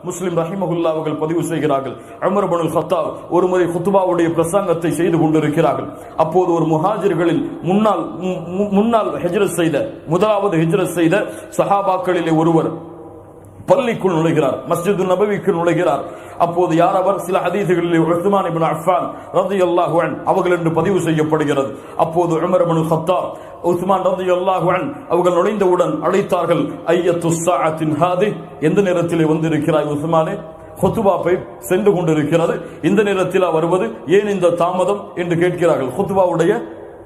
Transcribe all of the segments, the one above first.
முஸ்லிம் ரஹிமஹுல்லா அவர்கள் பதிவு செய்கிறார்கள். உமர் இப்னுல் கத்தாப் ஒருமுறை குத்பாவுடைய பிரசங்கத்தை செய்து கொண்டிருக்கிறார்கள். அப்போது ஒரு முஹாஜிர்களில் முன்னால் ஹிஜ்ரத் செய்த முதலாவது ஹிஜ்ரத் செய்த சஹாபாக்களிலே ஒருவர் பள்ளிக்குள் நுழைகிறார், மஸ்ஜிது நபவிக்கு நுழைகிறார். அப்போது யார் அவர்? சில ஹதீஸ்களில் உஸ்மான் இப்னு அஃபான் ரலியல்லாஹு அன்ஹு அவர்கள் என்று பதிவு செய்யப்படுகிறது. அப்போது உமர் இப்னுல் கத்தாப் உஸ்மான் ரலியல்லாஹு அன்ஹு அவர்கள் நுழைந்தவுடன் அழைத்தார்கள், ஐயத்து ஸாஅத்தின் ஹாதி, எந்த நேரத்திலே வந்திருக்கிறாய் உஸ்மானே? குத்பா சென்று கொண்டிருக்கிறது, இந்த நேரத்தில் வருவது, ஏன் இந்த தாமதம் என்று கேட்கிறார்கள். குத்பாவுடைய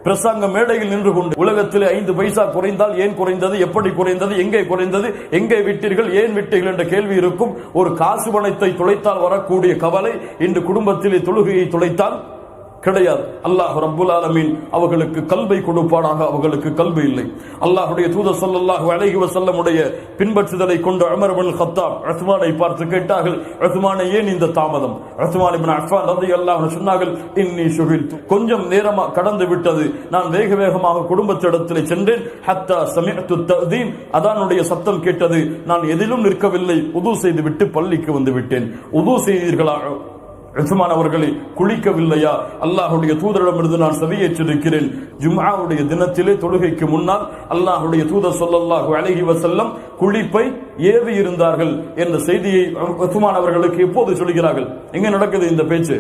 பிரசங்க மேடையில் நின்று கொண்டு உலகத்திலே 5 பைசா குறைந்தால் ஏன் குறைந்தது, எப்படி குறைந்தது, எங்கே குறைந்தது, எங்கே விட்டீர்கள், ஏன் விட்டீர்கள் என்ற கேள்வி இருக்கும். ஒரு காசு பணத்தை துளைத்தால் வரக்கூடிய கவலை இன்று குடும்பத்திலே தொழுகையை துளைத்தால் கிடையாது. அல்லாஹ் ரப்புல் ஆலமீன் அவர்களுக்கு கல்வை கொடுப்பானாக. அவர்களுக்கு கல்வி இல்லை. அல்லாஹ்வுடைய தூதர் ஸல்லல்லாஹு அலைஹி வஸல்லம் உடைய பின்பற்றுதலை கொண்ட உமர் இப்னுல் கத்தாப் உஸ்மானை பார்த்து கேட்டார்கள், உஸ்மானே ஏன் இந்த தாமதம்? உஸ்மான் இப்னு அஃபான் ரலியல்லாஹு அன்ஹு சொன்னார்கள், இன்னி ஷுகில்து, கொஞ்சம் நேரமா கடந்து விட்டது, நான் வேக வேகமாக குடும்பத்திடத்திலே சென்றேன். ஹத்தா சமிஅத்து தஅதீன், அதானுடைய சத்தம் கேட்டது, நான் எதிலும் நிற்கவில்லை, உது செய்து விட்டு பள்ளிக்கு வந்து விட்டேன். உது செய்தீர்களா உஸ்மான் அவர்களை? குளிக்கவில்லையா? அல்லாஹ்வுடைய தூதரிடமிருந்து நான் செவியேற்றிருக்கிறேன். ஜும்ஆவுடைய தினத்திலே தொழுகைக்கு முன்னால் அல்லாஹ்வுடைய தூதர் ஸல்லல்லாஹு அலைஹி வஸல்லம் குளிப்பை ஏவி இருந்தார்கள் என்ற செய்தியை உஸ்மான் அவர்களுக்கு எப்போது சொல்கிறார்கள்? எங்க நடக்குது இந்த பேச்சு?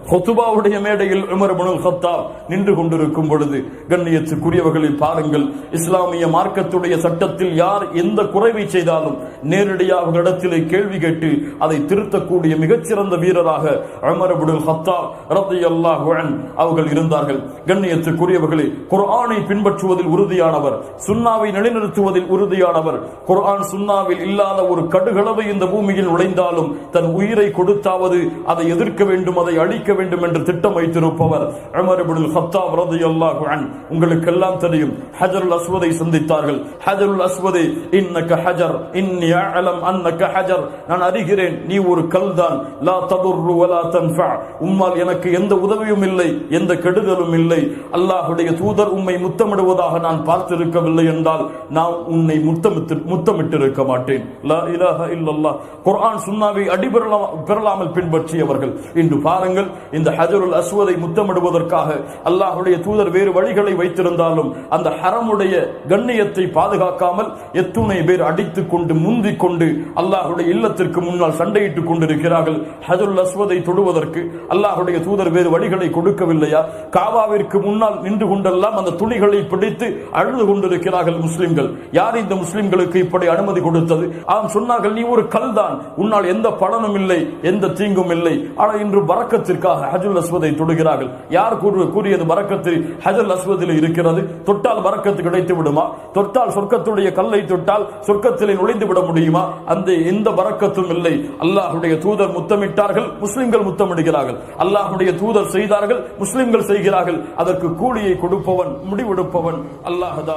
குத்பாவுடைய மேடையில் உமர் இப்னுல் கத்தாப் நின்று கொண்டிருக்கும் பொழுது. கண்ணியத்துக்குரியவர்களில் பாருங்கள், இஸ்லாமிய மார்க்கத்துடைய சட்டத்தில் யார் எந்த குறைவை செய்தாலும் நேரடியாக இடத்திலே கேள்வி கேட்டு அதை திருத்தக்கூடிய மிகச்சிறந்த வீரராக உமர் இப்னுல் கத்தாப் ரலியல்லாஹு அன்ஹு அவர்கள் இருந்தார்கள். கண்ணியத்துக்குரியவர்களே, குர்ஆனை பின்பற்றுவதில் உறுதியானவர், சுன்னாவை நிலைநிறுத்துவதில் உறுதியானவர். குர்ஆன் சுன்னாவில் இல்லாத ஒரு கடுகளவு இந்த பூமியில் நுழைந்தாலும் தன் உயிரை கொடுத்தாவது அதை எதிர்க்க வேண்டும், அதை அழிக்க வேண்டும் என்று திட்டம் வைத்திருப்பவர் உமர் இப்னுல் கத்தாப் ரலியல்லாஹு அன்ஹு. உங்களுக்கு எல்லாம் தெரியும், ஹஜருல் அஸ்வதை சந்தித்தார்கள். ஹஜருல் அஸ்வதை, இன்னக ஹஜர் இன்னி அஅலம் அன்னக ஹஜர், நான் அறிகிறேன் நீ ஒரு கல்தான், லா ததுர்ரு வலா தன்ஃபா, உம்மால் எனக்கு எந்த உதவியும் இல்லை, எந்த கெடுதலும் இல்லை. அல்லாஹ்வுடைய தூதர் உம்மை முத்தமிடுவதாக நான் பார்த்திருக்கவில்லை என்றால் நான் உன்னை முத்தமிட்டிருக்க மாட்டேன். லா இலாஹ இல்லல்லாஹ். குர்ஆன் சுன்னாவை அடிபெறலாமல் பின்பற்றியவர்கள். இன்று பாருங்கள், இந்த ஹஜருல் அஸ்வதை முத்தமிடுவதற்காக அல்லாஹ்வுடைய தூதர் வேறு வழிகளை வைத்திருந்தாலும் அந்த ஹரமுடைய கண்ணியத்தை பாதுகாக்காமல் எத்துணை பேர் அடித்துக் கொண்டு முந்திக் கொண்டு அல்லாஹ்வுடைய இல்லத்திற்கு முன்னால் சண்டையிட்டுக் கொண்டிருக்கிறார்கள். ஹஜருல் அஸ்வதை தொடுவதற்கு அல்லாஹ்வுடைய தூதர் வேறு வழிகளை கொடுக்கவில்லையா? காபாவிற்கு முன்னால் நின்று கொண்டெல்லாம் அந்த துணிகளை பிடித்து அழுது கொண்டிருக்கிறார்கள் முஸ்லிம்கள். யார் இந்த முஸ்லிம்களுக்கு இப்படி அனுமதி கொடுத்தது? அவன் சொன்னார்கள், நீ ஒரு கல்தான், உன்னால் எந்த பலனும் இல்லை, எந்த தீங்கும் இல்லை. ஆனால் இன்று பரக்கத்திற்காக ஹஜருல் அஸ்வதை தொடுகிறார்கள். யார் கூறியது பரக்கத்து ஹஜருல் அஸ்வதில் இருக்கிறது? தொட்டால் பரக்கத்து கிடைத்து விடுமா? தொட்டால் சொர்க்கத்துடைய கல்லை தொட்டால் சொர்க்கத்திலே நுழைந்து விட முடியுமா? அந்த எந்த பரக்கத்தும் இல்லை. அல்லாஹ்வுடைய தூதர் முத்தமிட்டார்கள், முஸ்லிம்கள் முத்தமிடுகிறார்கள். அல்லாஹ்வுடைய தூதர் செய்தார்கள், முஸ்லிம்கள் செய்கிறார்கள். அதற்கு கூலியை கொடுப்பவன், முடிவெடுப்பவன் அல்லாஹ் தான்.